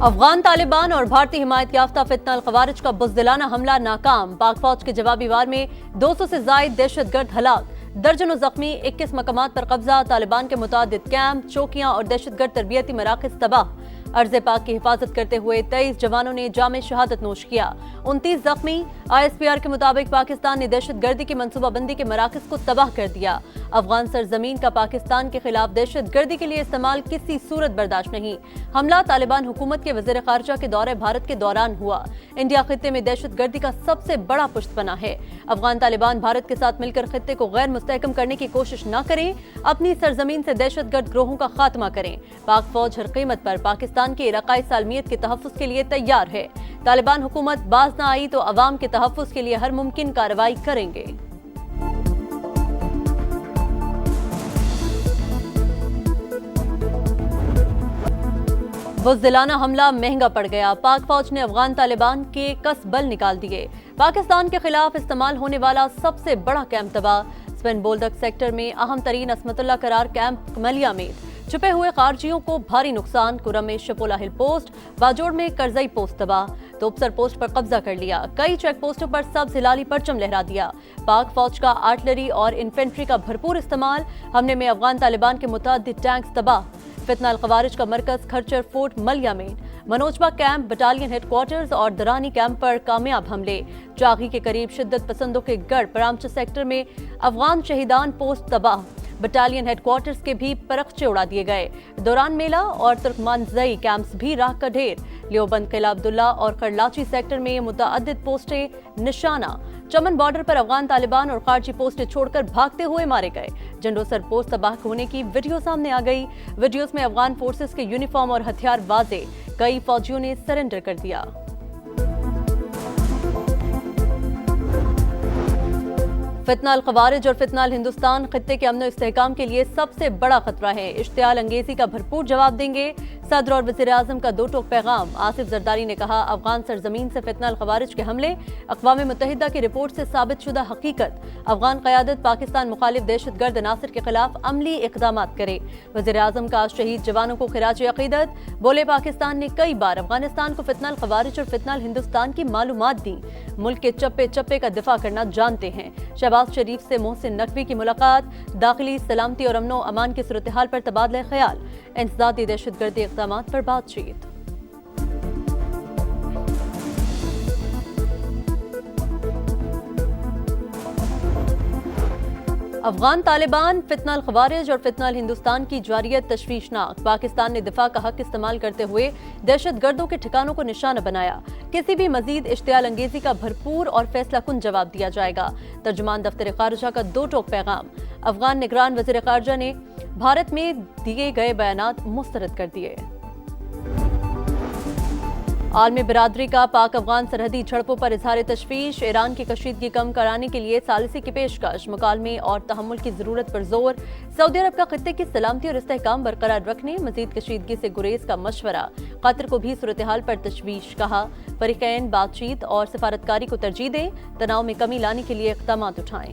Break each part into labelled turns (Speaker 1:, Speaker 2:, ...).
Speaker 1: افغان طالبان اور بھارتی حمایت یافتہ فتنہ الخوارج کا بزدلانہ حملہ ناکام، پاک فوج کے جوابی وار میں 200 سے زائد دہشت گرد ہلاک، درجنوں زخمی، 21 مقامات پر قبضہ، طالبان کے متعدد کیمپ، چوکیاں اور دہشت گرد تربیتی مراکز تباہ، ارض پاک کی حفاظت کرتے ہوئے 23 جوانوں نے جام شہادت نوش کیا، 29 زخمی۔ آئی ایس پی آر کے مطابق پاکستان نے دہشت گردی کی منصوبہ بندی کے مراکز کو تباہ کر دیا، افغان سرزمین کا پاکستان کے خلاف دہشت گردی کے لیے استعمال کسی صورت برداشت نہیں۔ حملہ طالبان حکومت کے وزیر خارجہ کے دورہ بھارت کے دوران ہوا۔ انڈیا خطے میں دہشت گردی کا سب سے بڑا پشت پناہ ہے۔ افغان طالبان بھارت کے ساتھ مل کر خطے کو غیر مستحکم کرنے کی کوشش نہ کریں، اپنی سرزمین سے دہشت گرد گروہوں کا خاتمہ کریں۔ پاک فوج ہر قیمت پر پاکستان کی علاقائی سالمیت کے تحفظ کے لیے تیار ہے۔ طالبان حکومت باز نہ آئی تو عوام کے تحفظ کے لیے ہر ممکن کارروائی کریں گے۔ بزدلانہ حملہ مہنگا پڑ گیا، پاک فوج نے افغان طالبان کے کس بل نکال دیے، پاکستان کے خلاف استعمال ہونے والا سب سے بڑا کیمپ تباہ، سپن بولدک سیکٹر میں اہم ترین عصمت اللہ قرار کیمپ کملیہ میں چھپے ہوئے خارجیوں کو بھاری نقصان، کرم میں شپولا ہل پوسٹ، باجوڑ میں کرزئی پوسٹ تباہ، توپسر پوسٹ پر قبضہ کر لیا، کئی چیک پوسٹوں پر سبز ہلالی پرچم لہرا دیا، پاک فوج کا آرٹلری اور انفینٹری کا بھرپور استعمال، حملے میں افغان طالبان کے متعدد ٹینکس تباہ، فتنہ الخوارج کا مرکز کھرچر فورٹ ملیہ میں، منوجبہ کیمپ، بٹالین ہیڈ کوارٹرز اور درانی کیمپ پر کامیاب حملے، چاغی کے قریب شدت پسندوں کے گڑھ، پرامچہ سیکٹر میں افغان شہیدان پوسٹ تباہ، بٹالین ہیڈ کوارٹرز کے بھی پرخچے اڑا دیے گئے، دوران میلہ اور ترکمانزئی کیمپس بھی راکھ کا ڈھیر، لیوبند قلعہ عبداللہ اور خرلاچی سیکٹر میں متعدد پوسٹیں نشانہ، چمن بارڈر پر افغان طالبان اور خارجی پوسٹیں چھوڑ کر بھاگتے ہوئے مارے گئے، جنڈوسر پوسٹ تباہ ہونے کی ویڈیو سامنے آ گئی، ویڈیوز میں افغان فورسز کے یونیفارم اور ہتھیار واضح، کئی فوجیوں نے سرنڈر کر دیا۔ فتنہ الخوارج اور فتنہ الہندوستان خطے کے امن و استحکام کے لیے سب سے بڑا خطرہ ہے، اشتعال انگیزی کا بھرپور جواب دیں گے، صدر اور وزیر اعظم کا دو ٹوک پیغام، آصف زرداری نے کہا افغان سرزمین سے فتنہ الخوارج کے حملے اقوام متحدہ کی رپورٹ سے ثابت شدہ حقیقت، افغان قیادت پاکستان مخالف دہشت گرد عناصر کے خلاف عملی اقدامات کرے، وزیر اعظم کا شہید جوانوں کو خراج عقیدت، بولے پاکستان نے کئی بار افغانستان کو فتنہ الخوارج اور فتنہ الہندوستان کی معلومات دیں، ملک کے چپے چپے کا دفاع کرنا جانتے ہیں، شہباز شریف سے محسن نقوی کی ملاقات، داخلی سلامتی اور امن و امان کی صورتحال پر تبادلہ خیال، انسدادی دہشت گردی اقدامات پر بات چیت۔ افغان طالبان، فتنہ الخوارج اور فتنہ الہندوستان کی جواریت تشویشناک، پاکستان نے دفاع کا حق استعمال کرتے ہوئے دہشت گردوں کے ٹھکانوں کو نشانہ بنایا، کسی بھی مزید اشتعال انگیزی کا بھرپور اور فیصلہ کن جواب دیا جائے گا، ترجمان دفتر خارجہ کا دو ٹوک پیغام، افغان نگران وزیر خارجہ نے بھارت میں دیے گئے بیانات مسترد کر دیے۔ عالمی برادری کا پاک افغان سرحدی جھڑپوں پر اظہار تشویش، ایران کی کشیدگی کم کرانے کے لیے ثالثی کی پیشکش، مکالمے اور تحمل کی ضرورت پر زور، سعودی عرب کا خطے کی سلامتی اور استحکام برقرار رکھنے، مزید کشیدگی سے گریز کا مشورہ، قطر کو بھی صورتحال پر تشویش، کہا فریقین بات چیت اور سفارتکاری کو ترجیح دیں، تناؤ میں کمی لانے کے لیے اقدامات اٹھائیں۔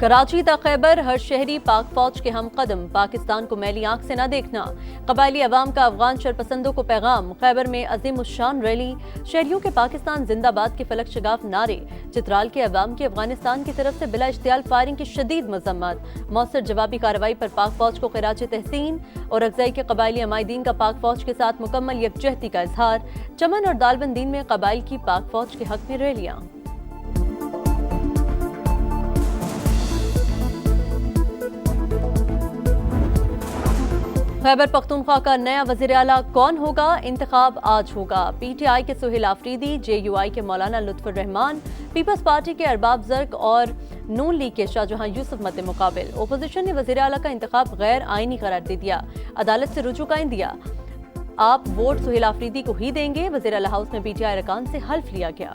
Speaker 1: کراچی تا خیبر ہر شہری پاک فوج کے ہم قدم، پاکستان کو میلی آنکھ سے نہ دیکھنا، قبائلی عوام کا افغان شرپسندوں کو پیغام، خیبر میں عظیم الشان ریلی، شہریوں کے پاکستان زندہ باد کے فلک شگاف نعرے، چترال کے عوام کی افغانستان کی طرف سے بلا اشتعال فائرنگ کی شدید مذمت، مؤثر جوابی کارروائی پر پاک فوج کو خراج تحسین، اور اکزئی کے قبائلی عمائدین کا پاک فوج کے ساتھ مکمل یکجہتی کا اظہار، چمن اور دالبندین میں قبائل کی پاک فوج کے حق میں ریلیاں۔ خیبر پختونخوا کا نیا وزیر اعلیٰ کون ہوگا؟ انتخاب آج ہوگا، پی ٹی آئی کے سہیل آفریدی، جے یو آئی کے مولانا لطف الرحمان، پیپلز پارٹی کے ارباب زرق اور نون لیگ کے شاہ جہاں یوسف مد مقابل۔ اپوزیشن نے وزیر اعلیٰ کا انتخاب غیر آئینی قرار دے دیا، عدالت سے رجوع کا عندیہ، آپ ووٹ سہیل آفریدی کو ہی دیں گے، وزیر اعلیٰ ہاؤس میں پی ٹی آئی ارکان سے حلف لیا گیا۔